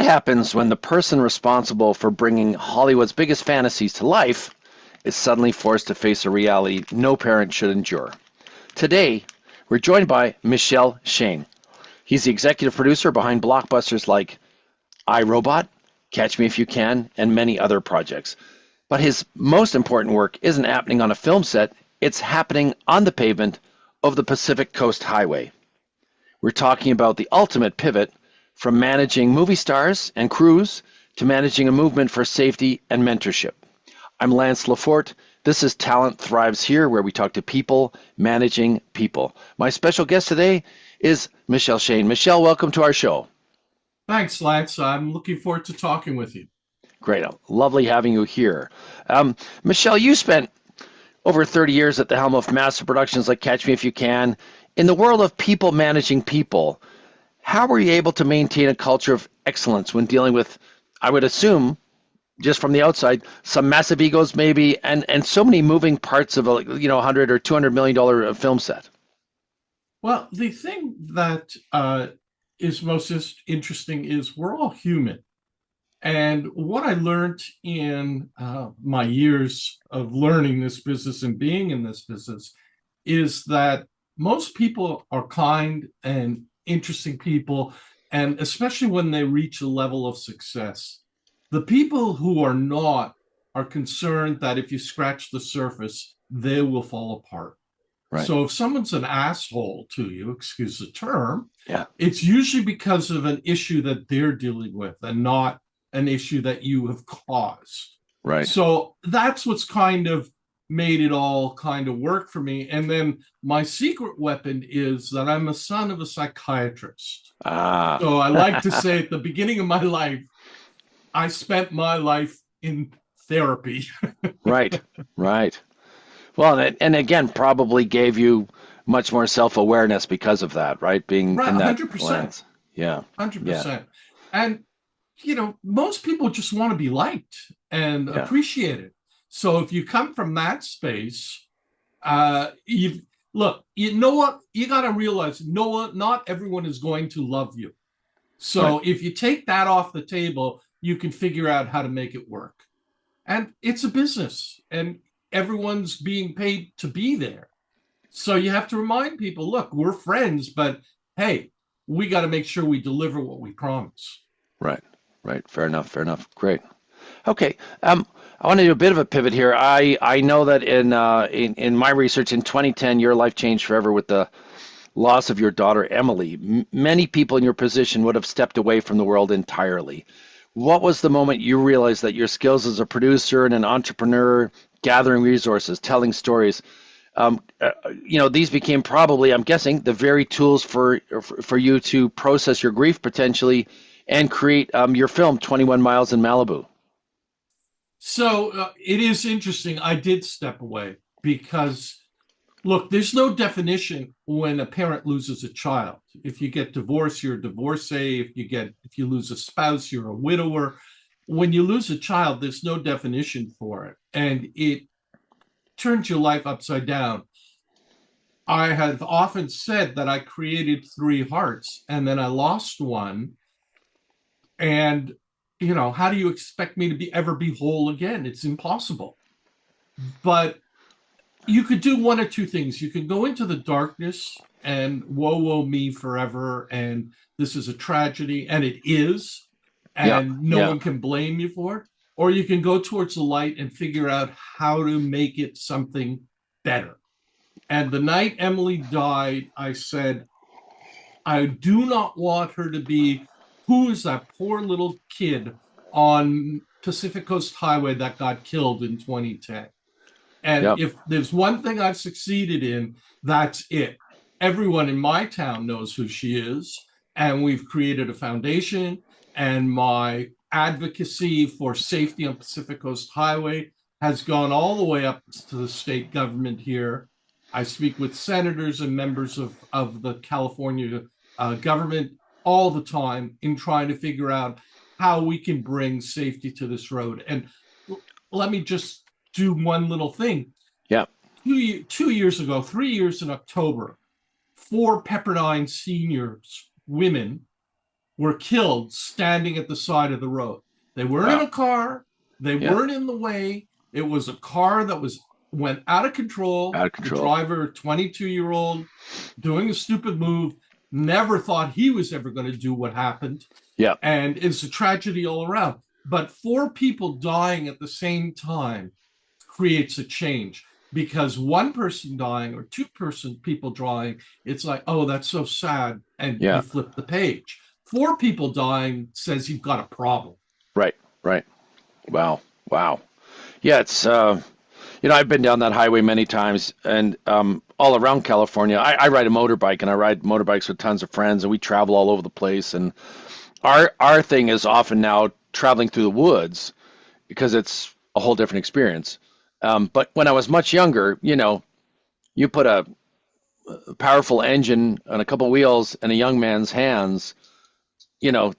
What happens when the person responsible for bringing Hollywood's biggest fantasies to life is suddenly forced to face a reality no parent should endure? Today, we're joined by Michel Shane. He's the executive producer behind blockbusters like iRobot, Catch Me If You Can, and many other projects. But his most important work isn't happening on a film set, it's happening on the pavement of the Pacific Coast Highway. We're talking about the ultimate pivot from managing movie stars and crews to managing a movement for safety and mentorship. I'm Lance Laforte. This is Talent Thrives Here, where we talk to people managing people. My special guest today is Michel Shane. Michel, welcome to our show. Thanks, Lance. I'm looking forward to talking with you. Great. Lovely having you here. Michel, you spent over 30 years at the helm of massive productions like Catch Me If You Can. In the world of people managing people, how were you able to maintain a culture of excellence when dealing with, I would assume, just from the outside, some massive egos maybe, and so many moving parts of a 100 or $200 million film set? Well, the thing that is most interesting is we're all human. And what I learned in my years of learning this business and being in this business is that most people are kind and interesting people, and especially when they reach a level of success. The people who are not are concerned that if you scratch the surface, they will fall apart. Right. So if someone's an asshole to you, excuse the term, Yeah. it's usually because of an issue that they're dealing with and not an issue that you have caused. Right. So that's what's kind of made it all kind of work for me. And then my secret weapon is that I'm a son of a psychiatrist. Ah. So I like to say at the beginning of my life, I spent my life in therapy. Right. Right. Well, and again, probably gave you much more self-awareness because of that, right? Being Right, in that 100%. lens. Yeah. Yeah. 100%. And, most people just want to be liked and Yeah. appreciated. So if you come from that space, you've look, you know what? You got to realize not everyone is going to love you. Right. So if you take that off the table, you can figure out how to make it work. And it's a business, and everyone's being paid to be there. So you have to remind people, look, we're friends, but hey, we got to make sure we deliver what we promise. Right. Right. Fair enough. Fair enough. Great. Okay. I want to do a bit of a pivot here. I know that in my research in 2010, your life changed forever with the loss of your daughter Emily. Many people in your position would have stepped away from the world entirely. What was the moment you realized that your skills as a producer and an entrepreneur, gathering resources, telling stories, these became probably, I'm guessing, the very tools for you to process your grief potentially and create your film 21 Miles in Malibu? So it is interesting. I did step away because, look, there's no definition when a parent loses a child. If you get divorced, you're a divorcee. If you lose a spouse, you're a widower. When you lose a child, there's no definition for it, and it turns your life upside down. I have often said that I created three hearts and then I lost one. And, how do you expect me to ever be whole again? It's impossible. But you could do one or two things. You can go into the darkness and woe me forever. And this is a tragedy. And it is. Yeah. And no Yeah. one can blame you for it. Or you can go towards the light and figure out how to make it something better. And the night Emily died, I said, I do not want her to be, who is that poor little kid on Pacific Coast Highway that got killed in 2010. And Yep. if there's one thing I've succeeded in, that's it. Everyone in my town knows who she is. And we've created a foundation, and my advocacy for safety on Pacific Coast Highway has gone all the way up to the state government here. I speak with senators and members of the California government all the time in trying to figure out how we can bring safety to this road. And let me just do one little thing. Yeah. 2 years ago, 3 years in October, 4 Pepperdine seniors, women, were killed standing at the side of the road. They weren't in Wow. a car. They Yeah. weren't in the way. It was a car that went out of control. Out of The control. driver, 22-year-old, doing a stupid move, never thought he was ever going to do what happened. Yeah. And it's a tragedy all around. But 4 people dying at the same time creates a change, because one person dying or people dying, it's like, oh, that's so sad, and Yeah. you flip the page. 4 people dying says you've got a problem. Right. Right. Wow. Wow. Yeah. It's I've been down that highway many times, and all around California. I ride a motorbike, and I ride motorbikes with tons of friends, and we travel all over the place. And our thing is often now traveling through the woods because it's a whole different experience. But when I was much younger, you put a powerful engine and a couple wheels in a young man's hands,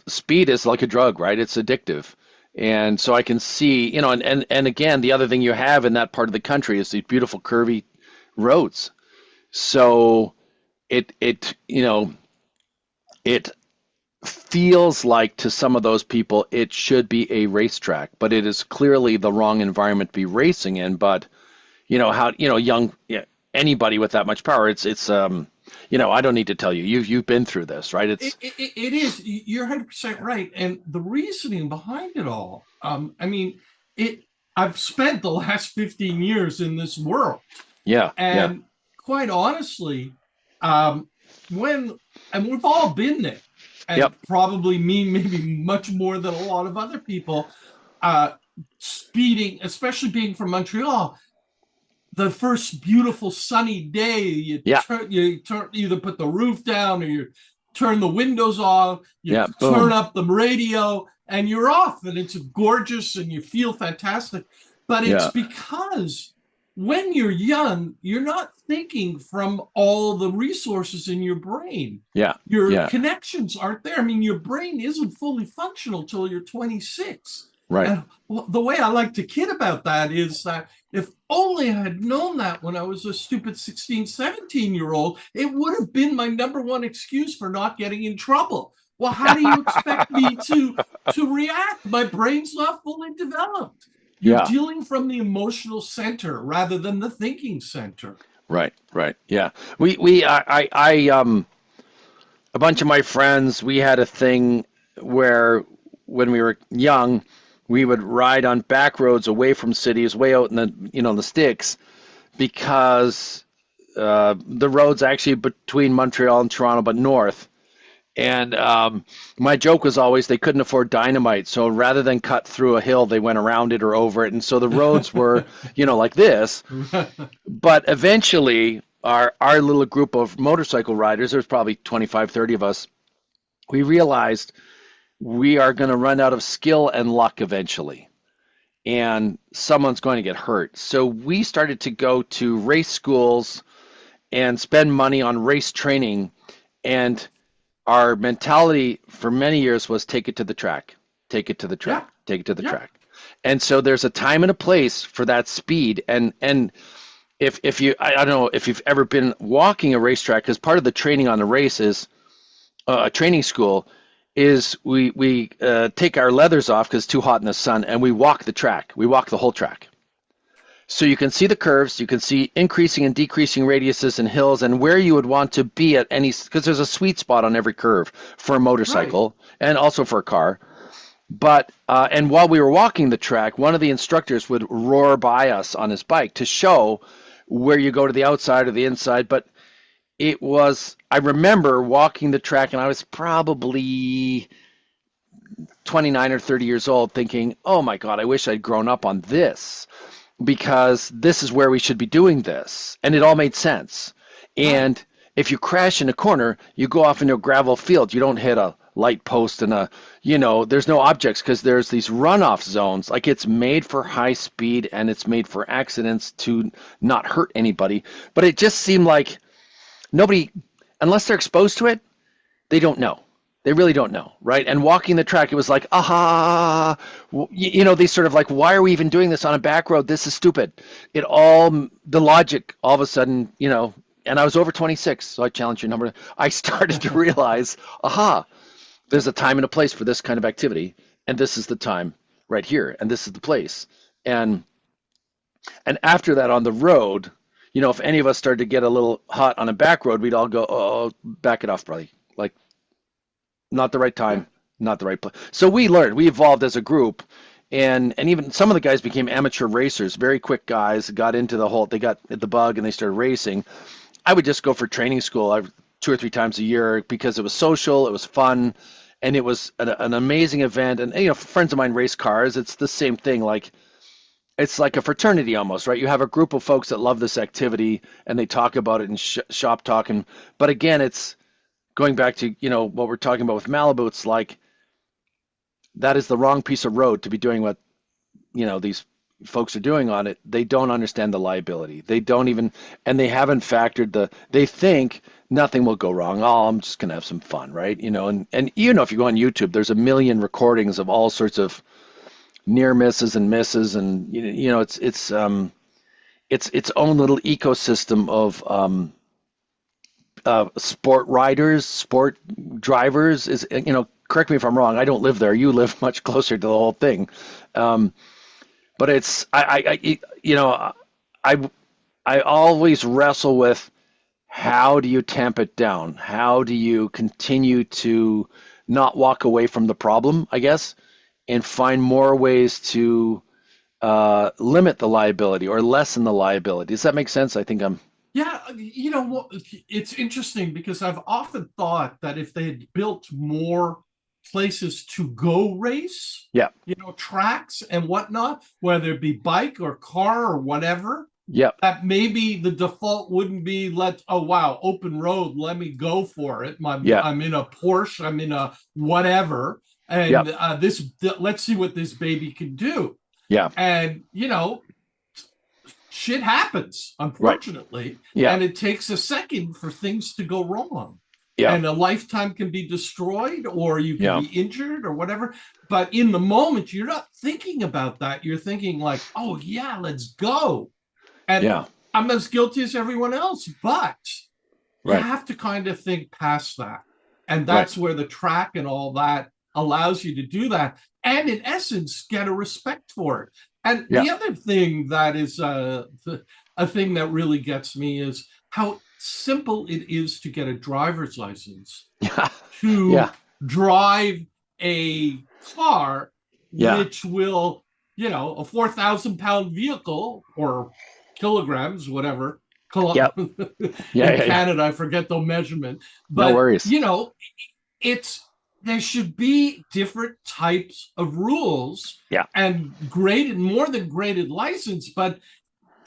speed is like a drug, right? It's addictive. And so I can see, and again, the other thing you have in that part of the country is these beautiful curvy roads. So it feels like to some of those people it should be a racetrack, but it is clearly the wrong environment to be racing in. But young, anybody with that much power, it's I don't need to tell you, you've been through this, right? It is. You're 100% right. And the reasoning behind it all, I've spent the last 15 years in this world. Yeah. And quite honestly, and we've all been there, and Yep. probably me, maybe much more than a lot of other people, speeding, especially being from Montreal. The first beautiful sunny day, you either put the roof down or you turn the windows off, you turn up the radio, and you're off, and it's gorgeous and you feel fantastic. But it's because when you're young, you're not thinking from all the resources in your brain. Your connections aren't there. I mean, your brain isn't fully functional till you're 26. Right. And the way I like to kid about that is that if only I had known that when I was a stupid 16, 17-year-old, it would have been my number one excuse for not getting in trouble. Well, how do you expect me to react? My brain's not fully developed. You're dealing from the emotional center rather than the thinking center. Right. Yeah. A bunch of my friends, we had a thing where when we were young, we would ride on back roads away from cities, way out in the sticks, because the roads actually between Montreal and Toronto, but north. And my joke was always they couldn't afford dynamite, so rather than cut through a hill, they went around it or over it, and so the roads were, like this. But eventually, our little group of motorcycle riders, there's probably 25, 30 of us, we realized we are going to run out of skill and luck eventually, and someone's going to get hurt. So we started to go to race schools and spend money on race training, and our mentality for many years was take it to the track, take it to the track, take it to the track. And so there's a time and a place for that speed. And if you, I don't know if you've ever been walking a racetrack, because part of the training on the race is a training school, is we take our leathers off because it's too hot in the sun, and we walk the track. We walk the whole track. So you can see the curves, you can see increasing and decreasing radiuses and hills, and where you would want to be at any, because there's a sweet spot on every curve for a motorcycle and also for a car. But and while we were walking the track, one of the instructors would roar by us on his bike to show where you go to the outside or the inside. But it was, I remember walking the track, and I was probably 29 or 30 years old, thinking, oh my God, I wish I'd grown up on this, because this is where we should be doing this. And it all made sense. And if you crash in a corner, you go off into a gravel field. You don't hit a light post and there's no objects, because there's these runoff zones. Like, it's made for high speed and it's made for accidents to not hurt anybody. But it just seemed like nobody, unless they're exposed to it, they don't know. They really don't know, right? And walking the track, it was like, aha, they sort of like, why are we even doing this on a back road? This is stupid. The logic, all of a sudden, and I was over 26, so I challenged your number. I started to realize, aha, there's a time and a place for this kind of activity, and this is the time right here, and this is the place. And after that on the road, if any of us started to get a little hot on a back road, we'd all go, oh, back it off, buddy. Like, not the right Yeah. time, not the right place. So we evolved as a group, and even some of the guys became amateur racers, very quick guys, got into they got the bug and they started racing. I would just go for training school 2 or 3 times a year because it was social, it was fun, and it was an amazing event. And friends of mine race cars. It's the same thing. Like it's like a fraternity almost, right? You have a group of folks that love this activity and they talk about it in shop talking. But again, it's going back to what we're talking about with Malibu. It's like that is the wrong piece of road to be doing what these folks are doing on it. They don't understand the liability. They don't even, and they haven't factored they think nothing will go wrong. Oh, I'm just going to have some fun, right? And if you go on YouTube, there's a million recordings of all sorts of near misses and misses. And, it's its own little ecosystem of, sport riders, sport drivers correct me if I'm wrong. I don't live there. You live much closer to the whole thing. But it's I I always wrestle with how do you tamp it down? How do you continue to not walk away from the problem, I guess, and find more ways to limit the liability or lessen the liability? Does that make sense? I think I'm. Yeah, it's interesting because I've often thought that if they had built more places to go race, Yeah. tracks and whatnot, whether it be bike or car or whatever, Yeah. that maybe the default wouldn't be oh wow, open road, let me go for it. Yeah. I'm in a Porsche, I'm in a whatever, Yeah. and let's see what this baby can do. Yeah. And shit happens, unfortunately. Right. Yeah. And it takes a second for things to go wrong. Yeah. And a lifetime can be destroyed or you can Yeah. be injured or whatever. But in the moment, you're not thinking about that. You're thinking like, oh, yeah, let's go. And Yeah. I'm as guilty as everyone else, but you Right. have to kind of think past that. And that's where the track and all that allows you to do that. And in essence, get a respect for it. And Yeah. the other thing that is a thing that really gets me is how simple it is to get a driver's license Yeah. to Yeah. drive a car, Yeah. which will, a 4,000-pound vehicle or kilograms, whatever. Yep. Yeah. In Yeah. Canada, I forget the measurement. But, No worries. there should be different types of rules. Yeah. And more than graded license, but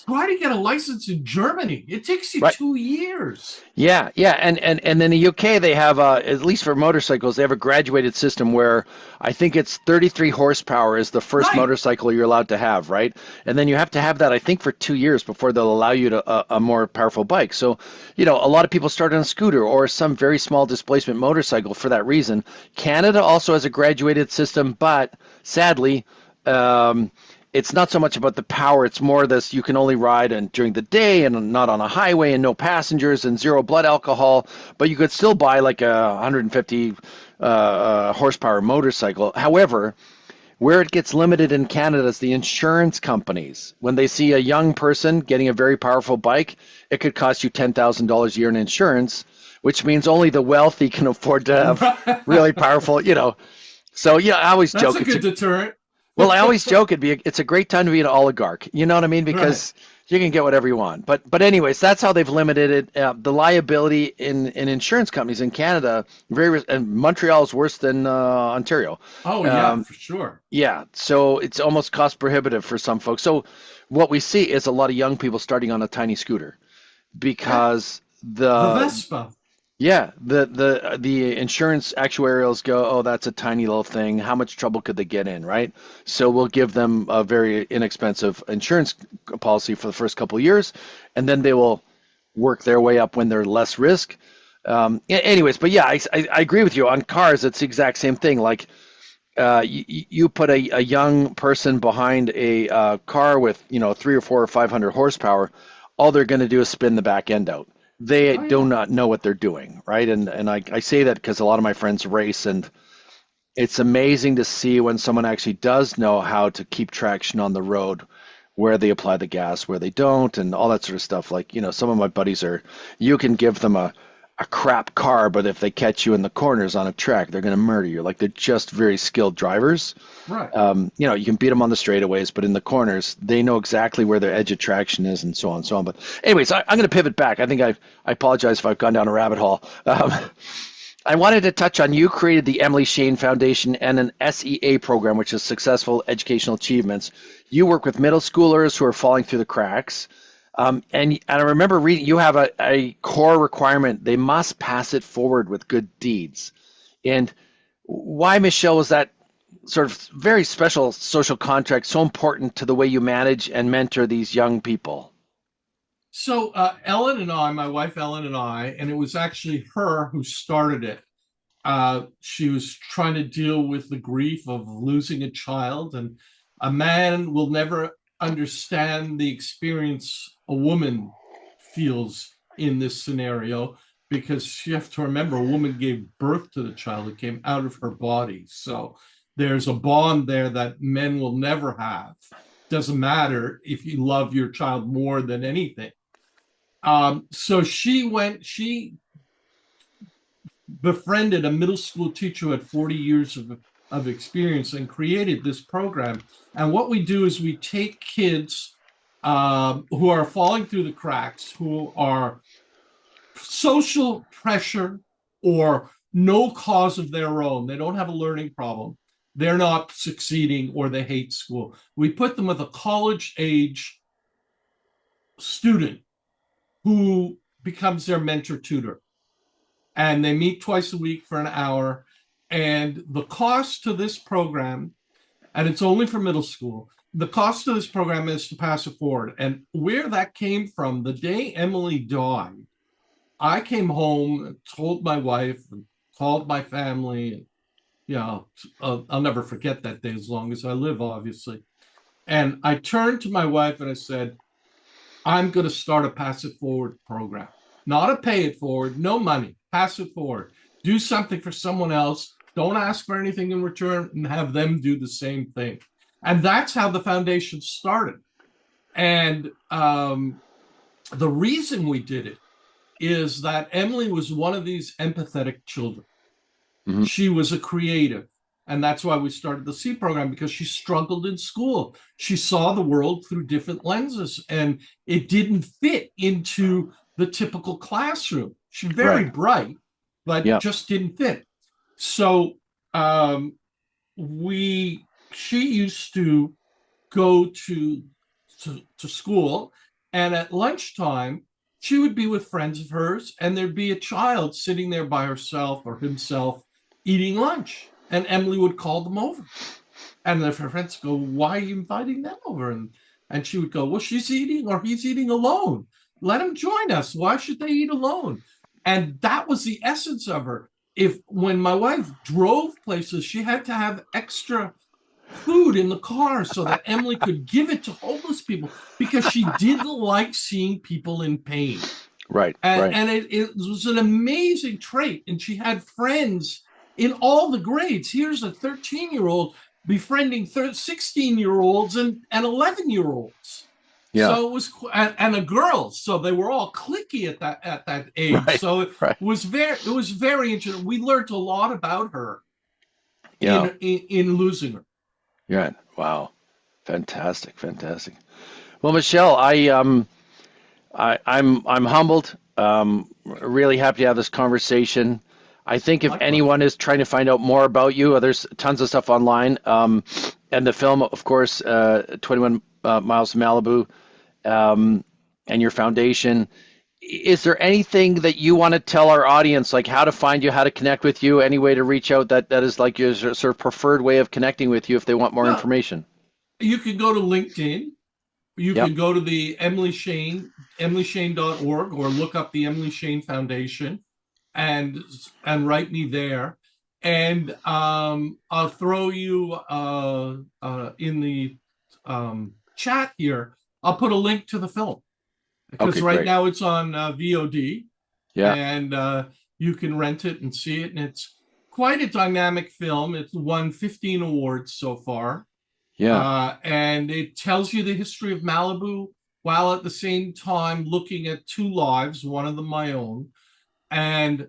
try to get a license in Germany. It takes you 2 years. Yeah, yeah, and in the UK they have at least for motorcycles they have a graduated system where I think it's 33 horsepower is the first motorcycle you're allowed to have, right? And then you have to have that I think for 2 years before they'll allow you to a more powerful bike. So, a lot of people start on a scooter or some very small displacement motorcycle for that reason. Canada also has a graduated system, but sadly, it's not so much about the power. It's more this you can only ride during the day and not on a highway and no passengers and zero blood alcohol, but you could still buy like a 150 horsepower motorcycle. However, where it gets limited in Canada is the insurance companies. When they see a young person getting a very powerful bike, it could cost you $10,000 a year in insurance, which means only the wealthy can afford to have really powerful, So, I always joke. That's a good deterrent. Well, I always joke it's a great time to be an oligarch. You know what I mean? Because you can get whatever you want. But anyways, that's how they've limited it. The liability in insurance companies in Canada, and Montreal is worse than Ontario. Oh yeah, for sure. Yeah, so it's almost cost prohibitive for some folks. So what we see is a lot of young people starting on a tiny scooter because the Vespa. Yeah, the insurance actuarials go, oh, that's a tiny little thing. How much trouble could they get in, right? So we'll give them a very inexpensive insurance policy for the first couple of years, and then they will work their way up when they're less risk. Anyways, but yeah, I agree with you. On cars, it's the exact same thing. Like you put a young person behind a car with 3 or 4 or 500 horsepower, all they're going to do is spin the back end out. they Oh do yeah. not know what they're doing, right? And I say that because a lot of my friends race, and it's amazing to see when someone actually does know how to keep traction on the road, where they apply the gas, where they don't, and all that sort of stuff. Like, some of my buddies you can give them a crap car, but if they catch you in the corners on a track, they're going to murder you. Like, they're just very skilled drivers. Right. You can beat them on the straightaways, but in the corners, they know exactly where their edge of traction is, and so on and so on. But anyways, I'm going to pivot back. I apologize if I've gone down a rabbit hole. I wanted to touch on, you created the Emily Shane Foundation and an SEA program, which is Successful Educational Achievements. You work with middle schoolers who are falling through the cracks. And I remember reading, you have a core requirement. They must pass it forward with good deeds. And why, Michelle, was that sort of very special social contract so important to the way you manage and mentor these young people? So Ellen and I, my wife Ellen and I, and it was actually her who started it. She was trying to deal with the grief of losing a child, and a man will never understand the experience a woman feels in this scenario, because you have to remember, a woman gave birth to the child. It came out of her body. So there's a bond there that men will never have. Doesn't matter if you love your child more than anything. So she befriended a middle school teacher who had 40 years of experience and created this program. And what we do is we take kids who are falling through the cracks, who are social pressure or no cause of their own. They don't have a learning problem. They're not succeeding, or they hate school. We put them with a college age student who becomes their mentor tutor. And they meet twice a week for an hour. And the cost to this program, and it's only for middle school, the cost of this program is to pass it forward. And where that came from, the day Emily died, I came home and told my wife and called my family. And, I'll never forget that day as long as I live, obviously. And I turned to my wife and I said, I'm going to start a pass it forward program, not a pay it forward, no money, pass it forward. Do something for someone else. Don't ask for anything in return, and have them do the same thing. And that's how the foundation started. And the reason we did it is that Emily was one of these empathetic children. Mm-hmm. She was a creative. And that's why we started the C program, because she struggled in school. She saw the world through different lenses, and it didn't fit into the typical classroom. She's very Right. bright, but Yeah. just didn't fit. So she used to go to school, and at lunchtime, she would be with friends of hers, and there'd be a child sitting there by herself or himself eating lunch. And Emily would call them over. And if her friends go, why are you inviting them over? And she would go, well, she's eating or he's eating alone. Let him join us. Why should they eat alone? And that was the essence of her. When my wife drove places, she had to have extra food in the car so that Emily could give it to homeless people, because she didn't like seeing people in pain. Right. And, Right. and it was an amazing trait. And she had friends in all the grades. Here's a 13-year-old befriending 16-year-olds and 11-year-olds. Yeah. So it was, and a girl. So they were all cliquey at that age. Right. So it Right. was very interesting. We learned a lot about her Yeah. in losing her. Yeah. Wow. Fantastic. Fantastic. Well, Michelle, I'm humbled. Really happy to have this conversation. I think if Likewise. anyone is trying to find out more about you, there's tons of stuff online. And the film, of course, 21 Miles to Malibu, and your foundation. Is there anything that you want to tell our audience, like how to find you, how to connect with you, any way to reach out that is like your sort of preferred way of connecting with you if they want more No, information? you can go to LinkedIn. You Yep. can go to the Emily Shane, emilyshane.org, or look up the Emily Shane Foundation and write me there. And I'll throw you in the chat here. I'll put a link to the film. because Okay, right great. now it's on VOD, Yeah, and you can rent it and see it. And it's quite a dynamic film. It's won 15 awards so far. yeah, And it tells you the history of Malibu while at the same time looking at two lives, one of them my own. And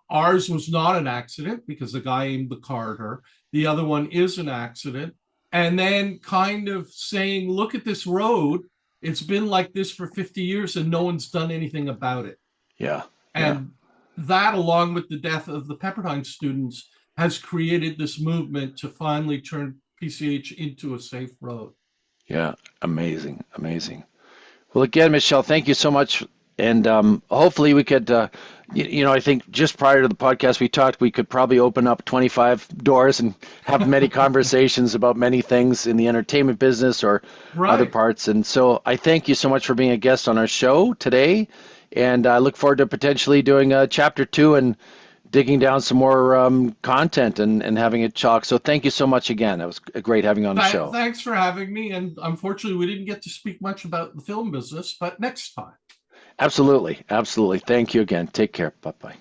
ours was not an accident because the guy aimed the car at her. The other one is an accident. And then kind of saying, look at this road. It's been like this for 50 years and no one's done anything about it. yeah, yeah. And that, along with the death of the Pepperdine students, has created this movement to finally turn PCH into a safe road. Yeah, amazing, amazing. Well, again, Michelle, thank you so much. And hopefully we could, I think just prior to the podcast, we talked we could probably open up 25 doors and have many conversations about many things in the entertainment business or other Right. parts. And so I thank you so much for being a guest on our show today. And I look forward to potentially doing a chapter 2 and digging down some more content and having it chalk. So thank you so much again. It was great having you on the show. Thanks for having me. And unfortunately, we didn't get to speak much about the film business, but next time. Absolutely. Absolutely. Thank you again. Take care. Bye bye.